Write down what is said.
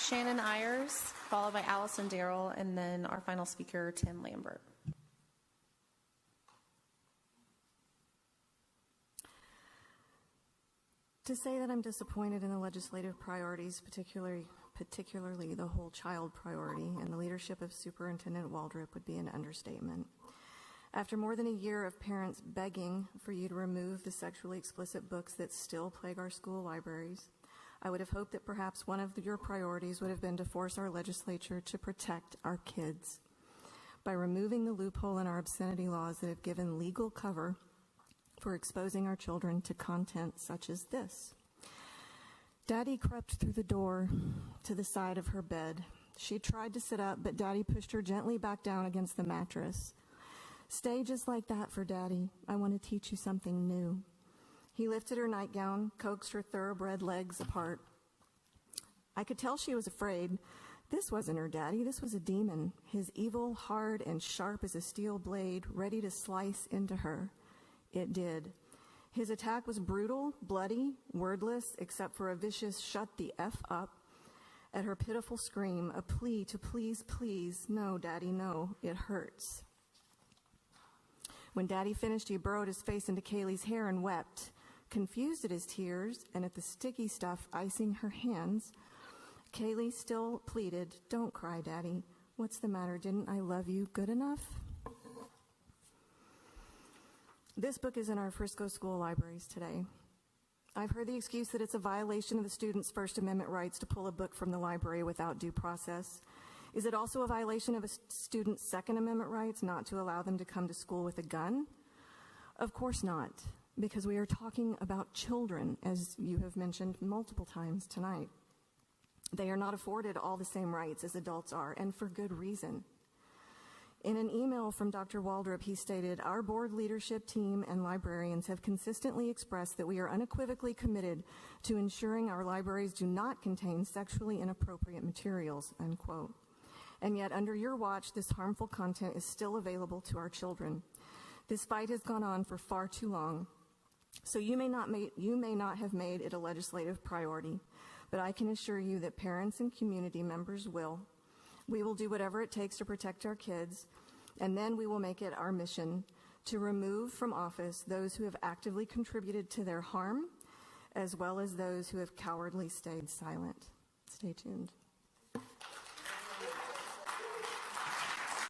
Shannon Ayers, followed by Allison Darrell, and then our final speaker, Tim Lambert. To say that I'm disappointed in the legislative priorities, particularly the whole child priority and the leadership of Superintendent Waldrop, would be an understatement. After more than a year of parents begging for you to remove the sexually explicit books that still plague our school libraries, I would have hoped that perhaps one of your priorities would have been to force our legislature to protect our kids by removing the loophole in our obscenity laws that have given legal cover for exposing our children to content such as this. Daddy crept through the door to the side of her bed. She tried to sit up, but Daddy pushed her gently back down against the mattress. Stay just like that for Daddy. I want to teach you something new. He lifted her nightgown, coaxed her thoroughbred legs apart. I could tell she was afraid. This wasn't her daddy. This was a demon, his evil, hard, and sharp as a steel blade, ready to slice into her. It did. His attack was brutal, bloody, wordless, except for a vicious shut the F up at her pitiful scream, a plea to please, please, no, Daddy, no, it hurts. When Daddy finished, he burrowed his face into Kaylee's hair and wept. Confused at his tears and at the sticky stuff icing her hands, Kaylee still pleaded, "Don't cry, Daddy. What's the matter? Didn't I love you good enough?" This book is in our Frisco school libraries today. I've heard the excuse that it's a violation of the student's First Amendment rights to pull a book from the library without due process. Is it also a violation of a student's Second Amendment rights not to allow them to come to school with a gun? Of course not, because we are talking about children, as you have mentioned multiple times tonight. They are not afforded all the same rights as adults are, and for good reason. In an email from Dr. Waldrop, he stated, "Our board leadership team and librarians have consistently expressed that we are unequivocally committed to ensuring our libraries do not contain sexually inappropriate materials," unquote. And yet, under your watch, this harmful content is still available to our children. This fight has gone on for far too long. So you may not have made it a legislative priority, but I can assure you that parents and community members will. We will do whatever it takes to protect our kids, and then we will make it our mission to remove from office those who have actively contributed to their harm, as well as those who have cowardly stayed silent. Stay tuned.